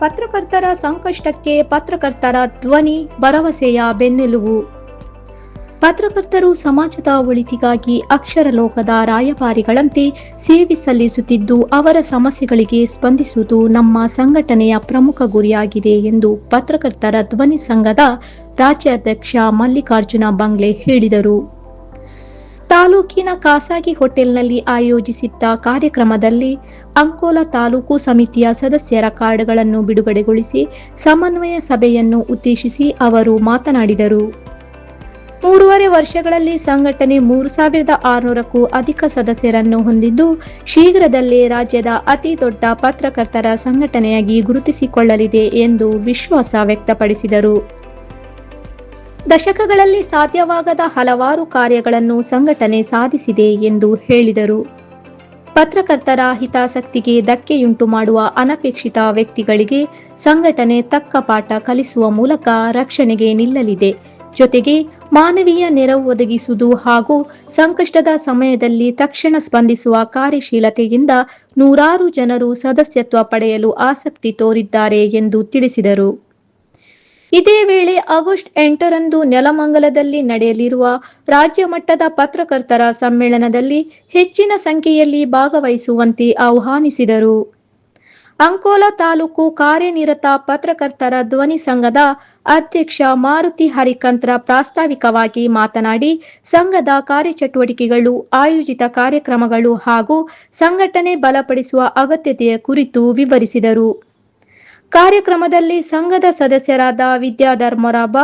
ಪತ್ರಕರ್ತರ ಸಂಕಷ್ಟಕ್ಕೆ ಪತ್ರಕರ್ತರ ಧ್ವನಿ ಭರವಸೆಯ ಬೆನ್ನೆಲುಬು. ಪತ್ರಕರ್ತರು ಸಮಾಜದ ಒಳಿತಿಗಾಗಿ ಅಕ್ಷರ ಲೋಕದ ರಾಯಭಾರಿಗಳಂತೆ ಸೇವೆ ಸಲ್ಲಿಸುತ್ತಿದ್ದು, ಅವರ ಸಮಸ್ಯೆಗಳಿಗೆ ಸ್ಪಂದಿಸುವುದು ನಮ್ಮ ಸಂಘಟನೆಯ ಪ್ರಮುಖ ಗುರಿಯಾಗಿದೆ ಎಂದು ಪತ್ರಕರ್ತರ ಧ್ವನಿ ಸಂಘದ ರಾಜ್ಯಾಧ್ಯಕ್ಷ ಮಲ್ಲಿಕಾರ್ಜುನ ಬಂಗ್ಲೆ ಹೇಳಿದರು. ತಾಲೂಕಿನ ಖಾಸಗಿ ಹೋಟೆಲ್ನಲ್ಲಿ ಆಯೋಜಿಸಿದ್ದ ಕಾರ್ಯಕ್ರಮದಲ್ಲಿ ಅಂಕೋಲಾ ತಾಲೂಕು ಸಮಿತಿಯ ಸದಸ್ಯರ ಕಾರ್ಡ್ಗಳನ್ನು ಬಿಡುಗಡೆಗೊಳಿಸಿ ಸಮನ್ವಯ ಸಭೆಯನ್ನು ಉದ್ದೇಶಿಸಿ ಅವರು ಮಾತನಾಡಿದರು. 3.5 ವರ್ಷಗಳಲ್ಲಿ ಸಂಘಟನೆ 3,600ಕ್ಕೂ ಅಧಿಕ ಸದಸ್ಯರನ್ನು ಹೊಂದಿದ್ದು, ಶೀಘ್ರದಲ್ಲೇ ರಾಜ್ಯದ ಅತಿ ದೊಡ್ಡ ಪತ್ರಕರ್ತರ ಸಂಘಟನೆಯಾಗಿ ಗುರುತಿಸಿಕೊಳ್ಳಲಿದೆ ಎಂದು ವಿಶ್ವಾಸ ವ್ಯಕ್ತಪಡಿಸಿದರು. ದಶಕಗಳಲ್ಲಿ ಸಾಧ್ಯವಾಗದ ಹಲವಾರು ಕಾರ್ಯಗಳನ್ನು ಸಂಘಟನೆ ಸಾಧಿಸಿದೆ ಎಂದು ಹೇಳಿದರು. ಪತ್ರಕರ್ತರ ಹಿತಾಸಕ್ತಿಗೆ ಧಕ್ಕೆಯುಂಟು ಮಾಡುವ ಅನಪೇಕ್ಷಿತ ವ್ಯಕ್ತಿಗಳಿಗೆ ಸಂಘಟನೆ ತಕ್ಕ ಪಾಠ ಕಲಿಸುವ ಮೂಲಕ ರಕ್ಷಣೆಗೆ ನಿಲ್ಲಲಿದೆ. ಜೊತೆಗೆ ಮಾನವೀಯ ನೆರವು ಒದಗಿಸುವುದು ಹಾಗೂ ಸಂಕಷ್ಟದ ಸಮಯದಲ್ಲಿ ತಕ್ಷಣ ಸ್ಪಂದಿಸುವ ಕಾರ್ಯಶೀಲತೆಯಿಂದ ನೂರಾರು ಜನರು ಸದಸ್ಯತ್ವ ಪಡೆಯಲು ಆಸಕ್ತಿ ತೋರಿದ್ದಾರೆ ಎಂದು ತಿಳಿಸಿದರು. ಇದೇ ವೇಳೆ ಆಗಸ್ಟ್ 8ರಂದು ನೆಲಮಂಗಲದಲ್ಲಿ ನಡೆಯಲಿರುವ ರಾಜ್ಯ ಮಟ್ಟದ ಪತ್ರಕರ್ತರ ಸಮ್ಮೇಳನದಲ್ಲಿ ಹೆಚ್ಚಿನ ಸಂಖ್ಯೆಯಲ್ಲಿ ಭಾಗವಹಿಸುವಂತೆ ಆಹ್ವಾನಿಸಿದರು. ಅಂಕೋಲಾ ತಾಲೂಕು ಕಾರ್ಯನಿರತ ಪತ್ರಕರ್ತರ ಧ್ವನಿ ಸಂಘದ ಅಧ್ಯಕ್ಷ ಮಾರುತಿ ಹರಿಕಂತ್ರ ಪ್ರಾಸ್ತಾವಿಕವಾಗಿ ಮಾತನಾಡಿ, ಸಂಘದ ಕಾರ್ಯಚಟುವಟಿಕೆಗಳು, ಆಯೋಜಿತ ಕಾರ್ಯಕ್ರಮಗಳು ಹಾಗೂ ಸಂಘಟನೆ ಬಲಪಡಿಸುವ ಅಗತ್ಯತೆಯ ಕುರಿತು ವಿವರಿಸಿದರು. ಕಾರ್ಯಕ್ರಮದಲ್ಲಿ ಸಂಘದ ಸದಸ್ಯರಾದ ವಿದ್ಯಾಧರ್ ಮೊರಾಬ,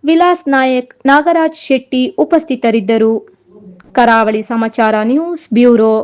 ವಿಲಾಸ್ ನಾಯಕ್, ನಾಗರಾಜ್ ಶೆಟ್ಟಿ ಉಪಸ್ಥಿತರಿದ್ದರು. ಕರಾವಳಿ ಸಮಾಚಾರ ನ್ಯೂಸ್ ಬ್ಯೂರೋ.